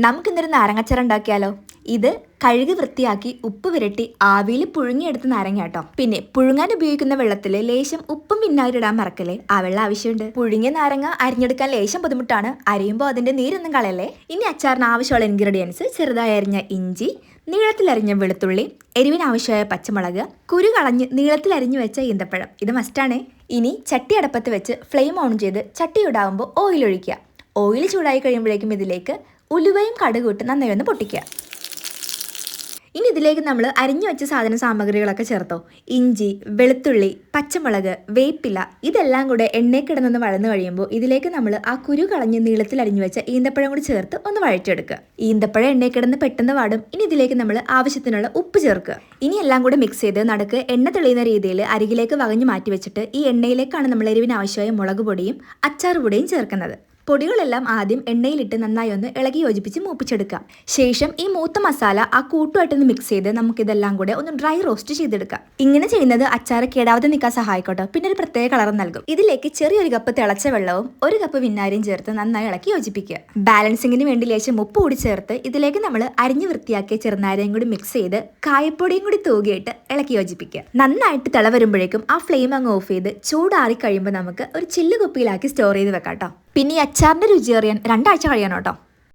നമുക്കിന്നൊരു നാരങ്ങാച്ചാർ ഉണ്ടാക്കിയാലോ? ഇത് കഴുകി വൃത്തിയാക്കി ഉപ്പ് വിരട്ടി ആവിയിൽ പുഴുങ്ങിയെടുത്ത് നാരങ്ങ കേട്ടോ. പിന്നെ പുഴുങ്ങാൻ ഉപയോഗിക്കുന്ന വെള്ളത്തിൽ ലേശം ഉപ്പും വിനാഗിരിടാൻ മറക്കല്ലേ, ആ വെള്ളം ആവശ്യമുണ്ട്. പുഴുങ്ങിയ നാരങ്ങ അരിഞ്ഞെടുക്കാൻ ലേശം ബുദ്ധിമുട്ടാണ്, അരിയുമ്പോൾ അതിന്റെ നീരൊന്നും കളയല്ലേ. ഇനി അച്ചാറിന് ആവശ്യമുള്ള ഇൻഗ്രീഡിയൻസ്: ചെറുതായി അരിഞ്ഞ ഇഞ്ചി, നീളത്തിലരിഞ്ഞ വെളുത്തുള്ളി, എരിവിന് ആവശ്യമായ പച്ചമുളക്, കുരു കളഞ്ഞ് നീളത്തിലരിഞ്ഞു വെച്ച ഈന്തപ്പഴം. ഇത് മസ്റ്റാണേ. ഇനി ചട്ടി അടപ്പത്ത് വെച്ച് ഫ്ലെയിം ഓൺ ചെയ്ത് ചട്ടി ചൂടാകുമ്പോൾ ഓയിൽ ഒഴിക്കുക. ഓയിൽ ചൂടായി കഴിയുമ്പോഴേക്കും ഇതിലേക്ക് ഉലുവയും കടുകും ഇട്ട് നന്നായി ഒന്ന് പൊട്ടിക്കുക. ഇനി ഇതിലേക്ക് നമ്മൾ അരിഞ്ഞു വെച്ച സാമഗ്രികളൊക്കെ ചേർത്തോ. ഇഞ്ചി, വെളുത്തുള്ളി, പച്ചമുളക്, വേപ്പില ഇതെല്ലാം കൂടെ എണ്ണയിൽ കിടന്നൊന്ന് വഴന്നു കഴിയുമ്പോൾ ഇതിലേക്ക് നമ്മൾ ആ കുരു കളഞ്ഞ് നീളത്തിൽ അരിഞ്ഞു വെച്ച ഈന്തപ്പഴം കൂടി ചേർത്ത് ഒന്ന് വഴറ്റിയെടുക്കുക. ഈന്തപ്പഴം എണ്ണയിൽ കിടന്ന് പെട്ടെന്ന് വാടും. ഇനി ഇതിലേക്ക് നമ്മൾ ആവശ്യത്തിനുള്ള ഉപ്പ് ചേർക്കുക. ഇനി എല്ലാം കൂടെ മിക്സ് ചെയ്ത് നടുക്ക് എണ്ണ തെളിയുന്ന രീതിയിൽ അരികിലേക്ക് വകഞ്ഞു മാറ്റി വെച്ചിട്ട് ഈ എണ്ണയിലേക്കാണ് നമ്മൾ എരിവിന് ആവശ്യമായ മുളക് പൊടിയും അച്ചാർ പൊടിയും ചേർക്കുന്നത്. പൊടികളെല്ലാം ആദ്യം എണ്ണയിലിട്ട് നന്നായി ഒന്ന് ഇളകി യോജിപ്പിച്ച് മൂപ്പിച്ചെടുക്കാം. ശേഷം ഈ മൂത്ത മസാല ആ കൂട്ടുമായിട്ടൊന്ന് മിക്സ് ചെയ്ത് നമുക്കിതെല്ലാം കൂടെ ഒന്ന് ഡ്രൈ റോസ്റ്റ് ചെയ്തെടുക്കാം. ഇങ്ങനെ ചെയ്യുന്നത് അച്ചാർ കേടാവാതെ നിൽക്കാൻ സഹായിക്കോട്ടെ, പിന്നെ ഒരു പ്രത്യേക കളറും നൽകും. ഇതിലേക്ക് ചെറിയൊരു കപ്പ് തിളച്ച വെള്ളവും 1 കപ്പ് വിനാഗിരിയും ചേർത്ത് നന്നായി ഇളക്കി യോജിപ്പിക്കുക. ബാലൻസിങ്ങിന് വേണ്ടി ലേശം ഉപ്പ് കൂടി ചേർത്ത് ഇതിലേക്ക് നമ്മൾ അരിഞ്ഞു വൃത്തിയാക്കിയ ചെറുനാരയും കൂടി മിക്സ് ചെയ്ത് കായപ്പൊടിയും കൂടി തൂകിയിട്ട് ഇളക്കി യോജിപ്പിക്കുക. നന്നായിട്ട് തിള വരുമ്പോഴേക്കും ആ ഫ്ലെയിം അങ്ങ് ഓഫ് ചെയ്ത് ചൂടാറി കഴിയുമ്പോൾ നമുക്ക് ഒരു ചില്ല് കുപ്പിയിലാക്കി സ്റ്റോർ ചെയ്ത് വെക്കാം കേട്ടോ. പിന്നെ ഈ അച്ചാറിന്റെ രുചി അറിയാൻ 2 ആഴ്ച കഴിയണം കേട്ടോ.